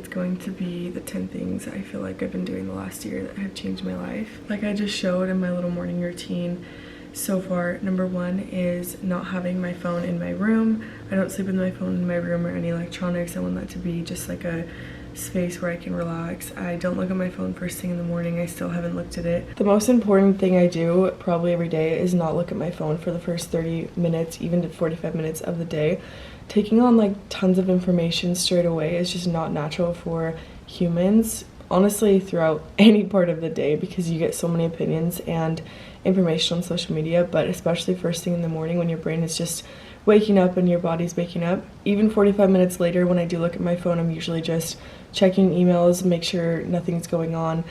it's going to be the 10 things I feel like I've been doing the last year that have changed my life. Like I just showed in my little morning routine so far, number 1 is not having my phone in my room. I don't sleep with my phone in my room or any electronics. I want that to be just like a space where I can relax. I don't look at my phone first thing in the morning. I still haven't looked at it. The most important thing I do probably every day is not look at my phone for the first 30 minutes, even to 45 minutes of the day. Taking on like tons of information straight away is just not natural for humans, honestly, throughout any part of the day, because you get so many opinions and information on social media, but especially first thing in the morning when your brain is just waking up and your body's waking up. Even 45 minutes later, when I do look at my phone, I'm usually just checking emails, make sure nothing's going on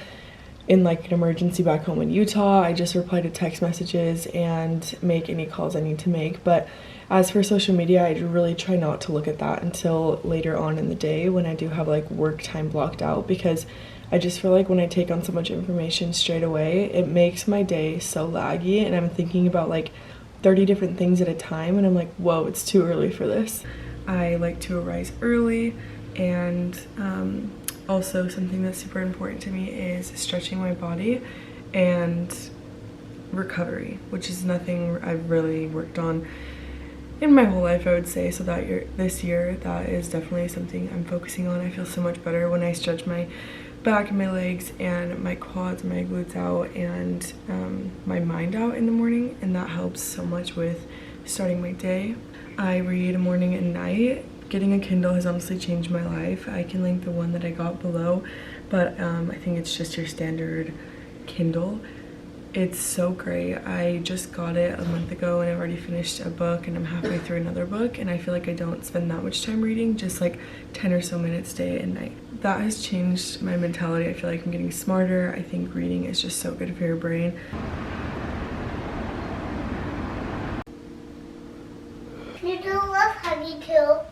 in like an emergency back home in Utah. I just reply to text messages and make any calls I need to make. But as for social media, I really try not to look at that until later on in the day when I do have like work time blocked out, because I just feel like when I take on so much information straight away, it makes my day so laggy, and I'm thinking about like 30 different things at a time, and I'm like, whoa, it's too early for this. I like to arise early, and also something that's super important to me is stretching my body and recovery, which is nothing I've really worked on in my whole life, I would say. So this year, that is definitely something I'm focusing on. I feel so much better when I stretch my back and my legs and my quads and my glutes out, and my mind out in the morning, and that helps so much with starting my day. I read morning and night. Getting a Kindle has honestly changed my life. I can link the one that I got below, but I think it's just your standard Kindle. It's so great. I just got it a month ago and I've already finished a book, and I'm halfway through another book, and I feel like I don't spend that much time reading, just like 10 or so minutes day and night. That has changed my mentality. I feel like I'm getting smarter. I think reading is just so good for your brain. You do love Huggy too.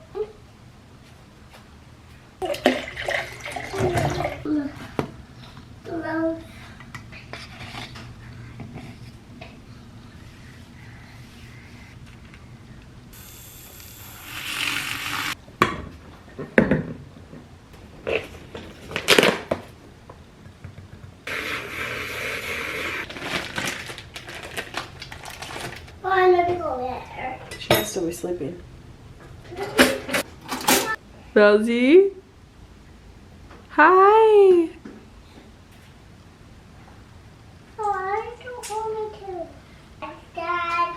She has to be sleeping. Rosie? Hi! Oh, I don't want me to. Dad.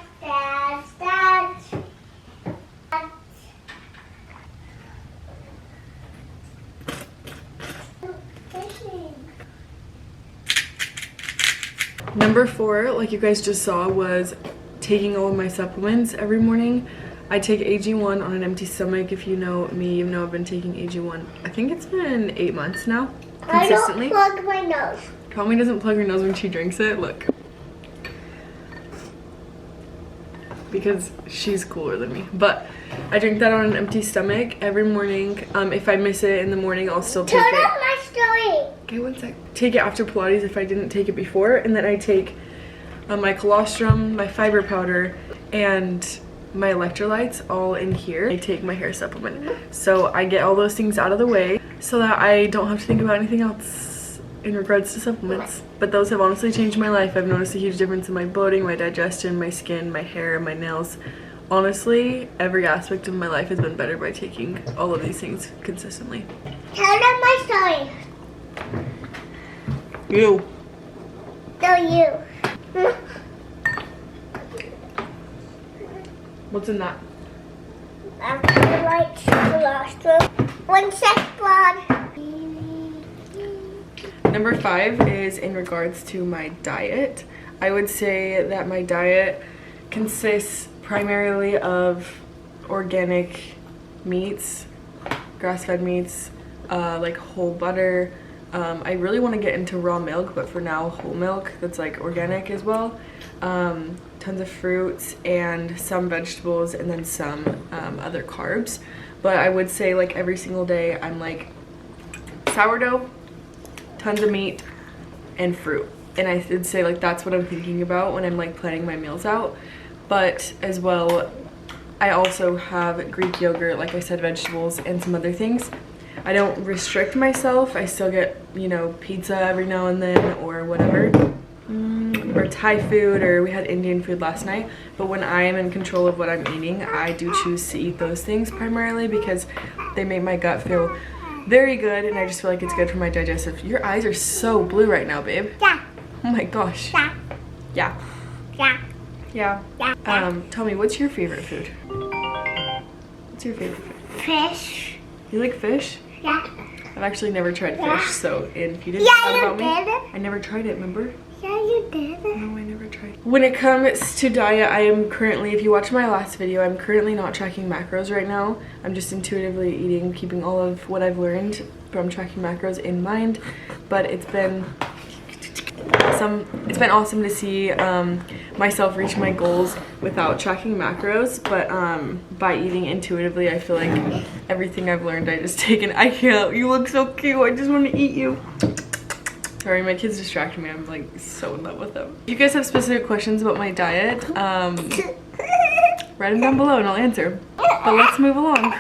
Number 4, like you guys just saw, was taking all of my supplements every morning. I take AG1 on an empty stomach. If you know me, you know I've been taking AG1. I think it's been 8 months now, consistently. I don't plug my nose. Naomi doesn't plug her nose when she drinks it. Look. Because she's cooler than me. But I drink that on an empty stomach every morning. If I miss it in the morning, I'll still take it. Turn off my story. Okay, one sec. Take it after Pilates if I didn't take it before. And then I take my colostrum, my fiber powder, and my electrolytes all in here. I take my hair supplement. So I get all those things out of the way so that I don't have to think about anything else in regards to supplements. But those have honestly changed my life. I've noticed a huge difference in my bloating, my digestion, my skin, my hair, my nails. Honestly, every aspect of my life has been better by taking all of these things consistently. Turn off my story. You. No, you. What's in that? Electrolytes, colostrum. 1 sec, blood. Number 5 is in regards to my diet. I would say that my diet consists primarily of organic meats, grass-fed meats, like whole butter. I really want to get into raw milk, but for now, whole milk that's like organic as well. Tons of fruits and some vegetables, and then some other carbs. But I would say like every single day I'm like sourdough, tons of meat, and fruit. And I would say like that's what I'm thinking about when I'm like planning my meals out. But as well, I also have Greek yogurt, like I said, vegetables, and some other things. I don't restrict myself. I still get, you know, pizza every now and then or whatever. Or Thai food, or we had Indian food last night. But when I am in control of what I'm eating, I do choose to eat those things primarily because they make my gut feel very good, and I just feel like it's good for my digestive. Your eyes are so blue right now, babe. Yeah. Oh my gosh. Yeah. Yeah. Yeah. Yeah. Tell me, what's your favorite food? What's your favorite food? Fish. You like fish? Yeah. I've actually never tried Yeah. fish, so if you didn't Yeah, know you about me, did. I never tried it, remember? Yeah, you did. No, I never tried. When it comes to diet, I am currently, if you watched my last video, I'm currently not tracking macros right now. I'm just intuitively eating, keeping all of what I've learned from tracking macros in mind. But it's been awesome to see myself reach my goals without tracking macros, but by eating intuitively, I feel like everything I've learned I just taken. I can't, you look so cute, I just want to eat you. Sorry, my kids distracted me. I'm like so in love with them. If you guys have specific questions about my diet, write them down below and I'll answer. But let's move along.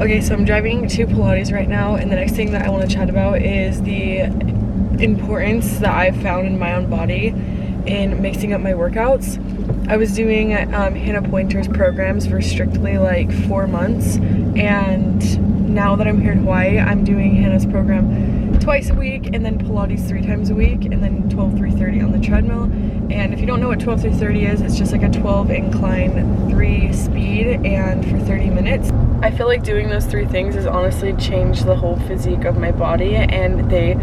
Okay, so I'm driving to Pilates right now, and the next thing that I want to chat about is the importance that I've found in my own body in mixing up my workouts. I was doing Hannah Pointer's programs for strictly like 4 months, and now that I'm here in Hawaii, I'm doing Hannah's program twice a week, and then Pilates 3 times a week, and then 12-3-30 on the treadmill. And if you don't know what 12-3-30 is, it's just like a 12 incline, 3 speed, and for 30 minutes. I feel like doing those 3 things has honestly changed the whole physique of my body, and they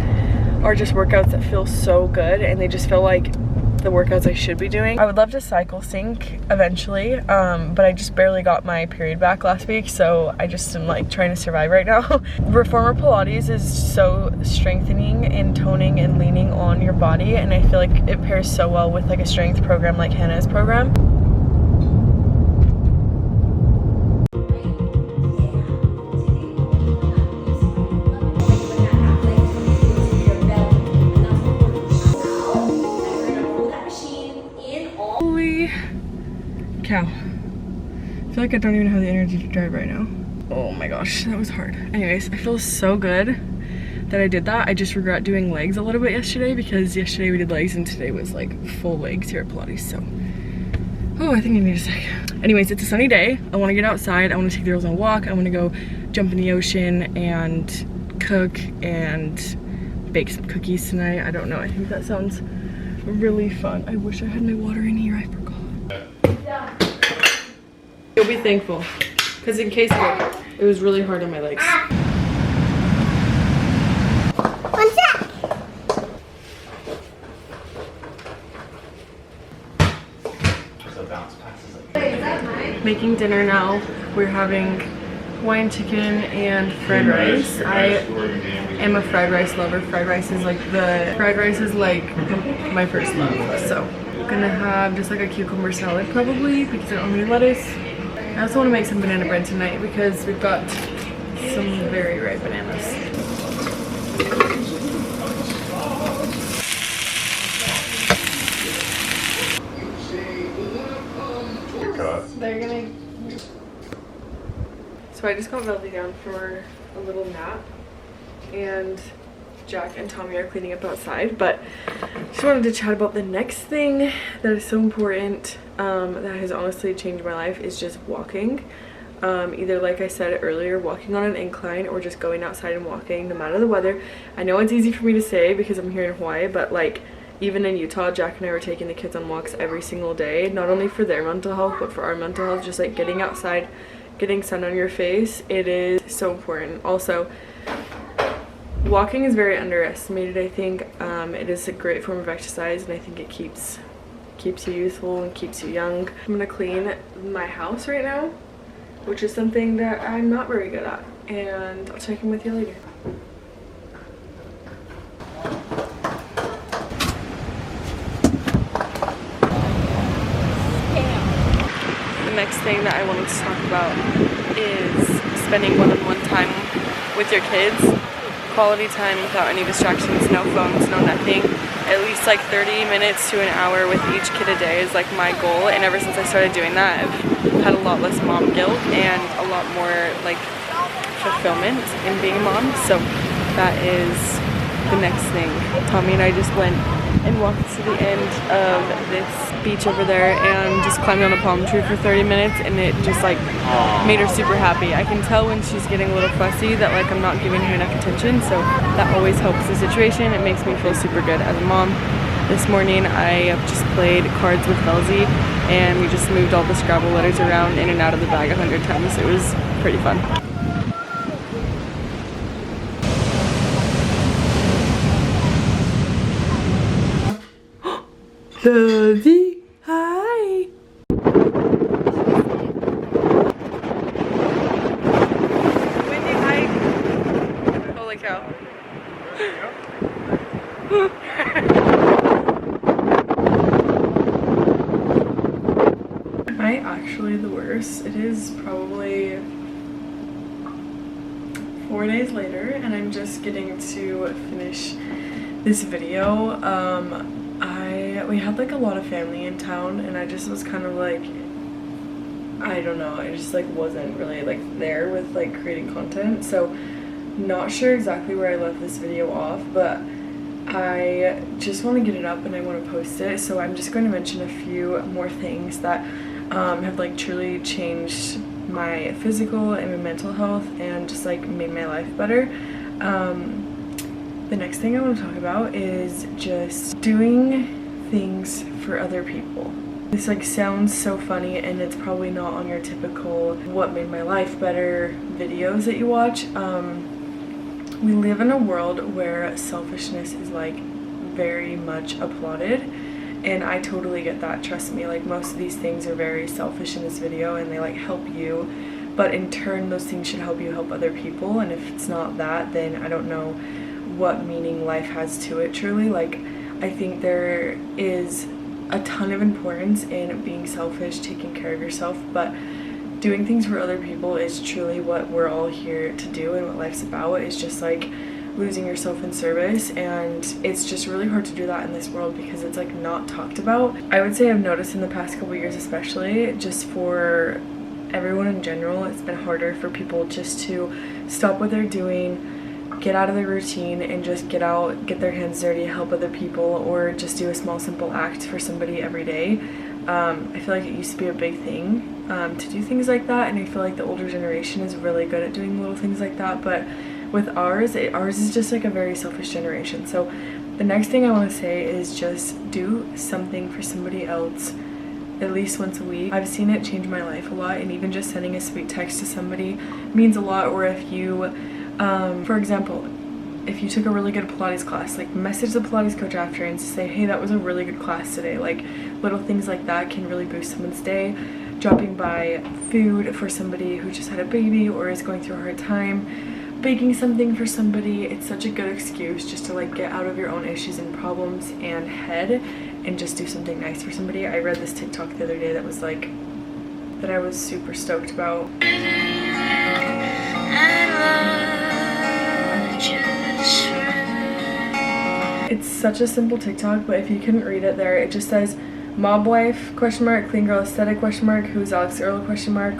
are just workouts that feel so good, and they just feel like the workouts I should be doing. I would love to cycle sync eventually, but I just barely got my period back last week, so I just am like trying to survive right now. Reformer Pilates is so strengthening and toning and leaning on your body, and I feel like it pairs so well with like a strength program like Hannah's program. Cow. I feel like I don't even have the energy to drive right now. Oh my gosh, that was hard. Anyways, I feel so good that I did that. I just regret doing legs a little bit yesterday because yesterday we did legs and today was like full legs here at Pilates, so. Oh, I think I need a sec. Anyways, it's a sunny day. I wanna get outside. I wanna take the girls on a walk. I wanna go jump in the ocean and cook and bake some cookies tonight. I don't know, I think that sounds really fun. I wish I had my water in here, I forgot. You'll be thankful, because in case it was really hard on my legs. What's that? Making dinner now. We're having Hawaiian chicken and fried rice. I am a fried rice lover. Fried rice is like my first love. So I'm gonna have just like a cucumber salad probably because I don't have any lettuce. I also want to make some banana bread tonight because we've got some very ripe bananas. They're gonna. So I just got Veldy down for a little nap, and Jack and Tommy are cleaning up outside, but just wanted to chat about the next thing that is so important, that has honestly changed my life, is just walking. Either, like I said earlier, walking on an incline or just going outside and walking no matter the weather. I know it's easy for me to say because I'm here in Hawaii, but like even in Utah, Jack and I were taking the kids on walks every single day, not only for their mental health but for our mental health. Just like getting outside, getting sun on your face, it is so important. Also, walking is very underestimated, I think. It is a great form of exercise, and I think it keeps you youthful and keeps you young. I'm gonna clean my house right now, which is something that I'm not very good at, and I'll check in with you later. The next thing that I wanted to talk about is spending one-on-one time with your kids. Quality time without any distractions, no phones, no nothing. At least like 30 minutes to an hour with each kid a day is like my goal, and ever since I started doing that, I've had a lot less mom guilt and a lot more like fulfillment in being a mom. So that is the next thing. Tommy and I just went and walked to the end of this beach over there and just climbed on a palm tree for 30 minutes, and it just like made her super happy. I can tell when she's getting a little fussy that like I'm not giving her enough attention, so that always helps the situation. It makes me feel super good as a mom. This morning I just played cards with Velzy, and we just moved all the Scrabble letters around in and out of the bag 100 times. It was pretty fun. Velzy, hi! Windy hike. Holy cow. Am I actually the worst? It is probably 4 days later, and I'm just getting to finish this video. We had like a lot of family in town, and I just was kind of like, I don't know, I just like wasn't really like there with like creating content, so not sure exactly where I left this video off, but I just want to get it up and I want to post it. So I'm just going to mention a few more things that have like truly changed my physical and my mental health and just like made my life better. The next thing I want to talk about is just doing things for other people. This like sounds so funny, and it's probably not on your typical what made my life better videos that you watch. We live in a world where selfishness is like very much applauded, and I totally get that, trust me. Like most of these things are very selfish in this video and they like help you, but in turn those things should help you help other people, and if it's not that, then I don't know what meaning life has to it truly. Like I think there is a ton of importance in being selfish, taking care of yourself, but doing things for other people is truly what we're all here to do, and what life's about is just like losing yourself in service. And it's just really hard to do that in this world because it's like not talked about. I would say I've noticed in the past couple years, especially just for everyone in general, it's been harder for people just to stop what they're doing, get out of their routine, and just get out, get their hands dirty, help other people, or just do a small simple act for somebody every day. I feel like it used to be a big thing to do things like that, and I feel like the older generation is really good at doing little things like that, but with ours is just like a very selfish generation. So the next thing I want to say is just do something for somebody else at least once a week. I've seen it change my life a lot, and even just sending a sweet text to somebody means a lot. Or if you for example, if you took a really good Pilates class, like message the Pilates coach after and say, hey, that was a really good class today. Like little things like that can really boost someone's day. Dropping by food for somebody who just had a baby or is going through a hard time, baking something for somebody. It's such a good excuse just to like get out of your own issues and problems and head and just do something nice for somebody. I read this TikTok the other day that was like, that I was super stoked about. It's such a simple TikTok, but if you couldn't read it there, it just says mob wife question mark, clean girl aesthetic question mark, who's Alex Earl question mark,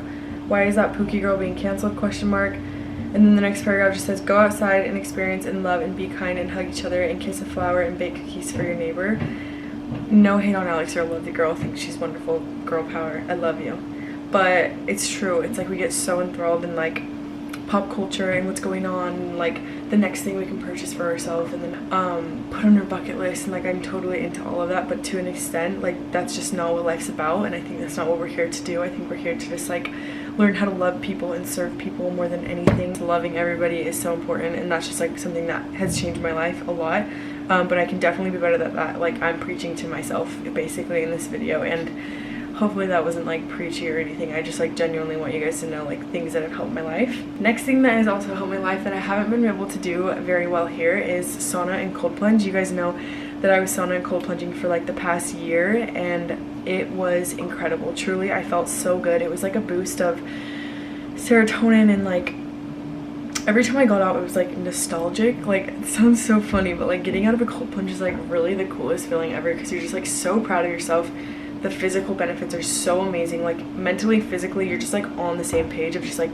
why is that Pookie girl being canceled question mark, and then the next paragraph just says go outside and experience and love and be kind and hug each other and kiss a flower and bake cookies for your neighbor. No hate on Alex Earl, love the girl, think she's wonderful, girl power, I love you. But it's true, it's like we get so enthralled in like pop culture and what's going on, and like the next thing we can purchase for ourselves and then put on our bucket list, and like I'm totally into all of that, but to an extent, like that's just not what life's about, and I think that's not what we're here to do. I think we're here to just like learn how to love people and serve people more than anything. Loving everybody is so important, and that's just like something that has changed my life a lot, but I can definitely be better at that. Like I'm preaching to myself basically in this video, and hopefully that wasn't like preachy or anything. I just like genuinely want you guys to know like things that have helped my life. Next thing that has also helped my life that I haven't been able to do very well here is sauna and cold plunge. You guys know that I was sauna and cold plunging for like the past year, and it was incredible. Truly, I felt so good. It was like a boost of serotonin, and like every time I got out it was like nostalgic. Like, it sounds so funny, but like getting out of a cold plunge is like really the coolest feeling ever, because you're just like so proud of yourself. The physical benefits are so amazing, like mentally, physically, you're just like on the same page of just like,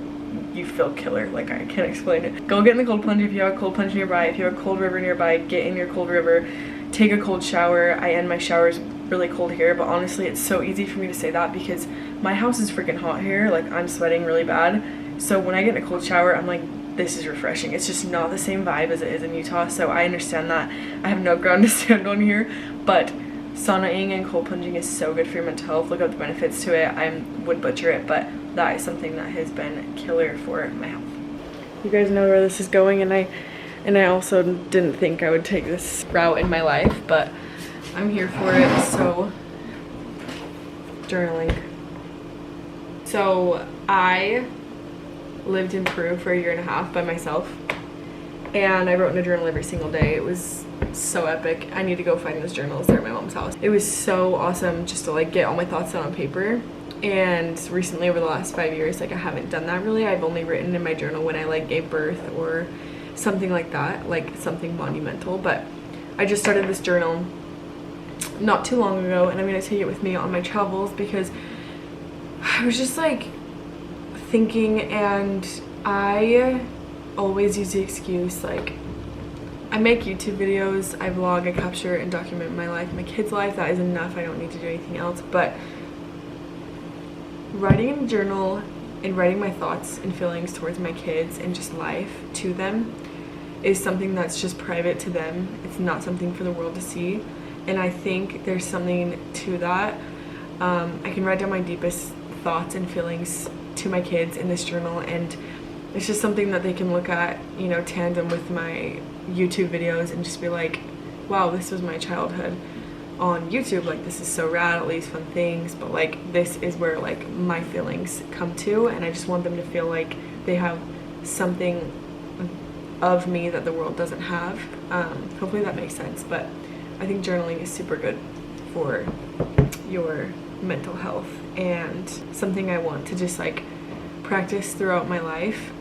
you feel killer. Like, I can't explain it. Go get in the cold plunge if you have a cold plunge nearby. If you have a cold river nearby, get in your cold river. Take a cold shower. I end my showers really cold here, but honestly it's so easy for me to say that because my house is freaking hot here. Like, I'm sweating really bad, so when I get in a cold shower I'm like, this is refreshing. It's just not the same vibe as it is in Utah, so I understand that. I have no ground to stand on here, but saunaing and cold plunging is so good for your mental health. Look up the benefits to it. I would butcher it, but that is something that has been killer for my health. You guys know where this is going, and I also didn't think I would take this route in my life, but I'm here for it. So, journaling. So I lived in Peru for 1.5 years by myself, and I wrote in a journal every single day. It was so epic. I need to go find those journals. They're at my mom's house. It was so awesome just to like get all my thoughts down on paper. And recently, over the last 5 years, like I haven't done that really. I've only written in my journal when I like gave birth or something like that, like something monumental. But I just started this journal not too long ago, and I'm gonna take it with me on my travels because I was just like thinking, and I always use the excuse like, I make YouTube videos, I vlog, I capture and document my life, my kids' life. That is enough. I don't need to do anything else. But writing in a journal and writing my thoughts and feelings towards my kids and just life to them is something that's just private to them. It's not something for the world to see, and I think there's something to that. I can write down my deepest thoughts and feelings to my kids in this journal, and it's just something that they can look at, you know, tandem with my YouTube videos and just be like, wow, this was my childhood on YouTube. Like, this is so rad, all these fun things, but like this is where like my feelings come to, and I just want them to feel like they have something of me that the world doesn't have. Hopefully that makes sense, but I think journaling is super good for your mental health and something I want to just like practice throughout my life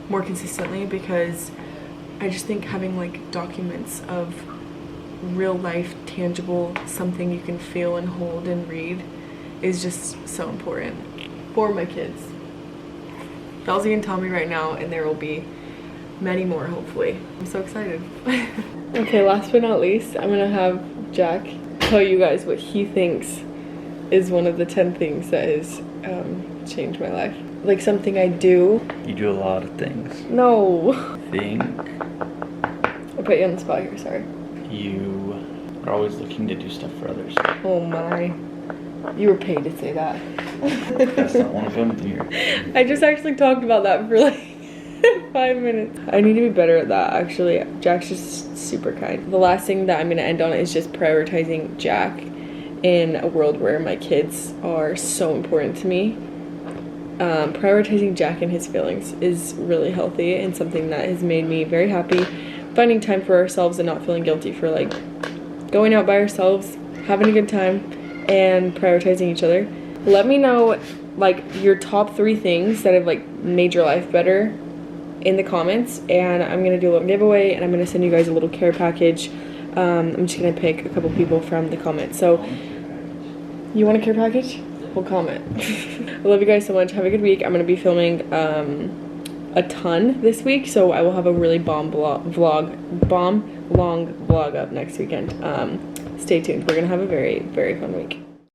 more consistently, because I just think having like documents of real life, tangible, something you can feel and hold and read is just so important for my kids. Belzy and Tommy right now, and there will be many more hopefully. I'm so excited. Okay, last but not least, I'm gonna have Jack tell you guys what he thinks is one of the 10 things that has changed my life. Like something I do. You do a lot of things. No. Think. I put you on the spot here, sorry. You are always looking to do stuff for others. Oh my. You were paid to say that. That's not one of them here. I just actually talked about that for like 5 minutes. I need to be better at that, actually. Jack's just super kind. The last thing that I'm going to end on is just prioritizing Jack in a world where my kids are so important to me. Prioritizing Jack and his feelings is really healthy and something that has made me very happy. Finding time for ourselves and not feeling guilty for like going out by ourselves, having a good time, and prioritizing each other. Let me know like your top 3 things that have like made your life better in the comments, and I'm gonna do a little giveaway, and I'm gonna send you guys a little care package. I'm just gonna pick a couple people from the comments. So you want a care package? We'll comment. I love you guys so much. Have a good week. I'm gonna be filming a ton this week, so I will have a really long vlog up next weekend. Stay tuned. We're gonna have a very, very fun week.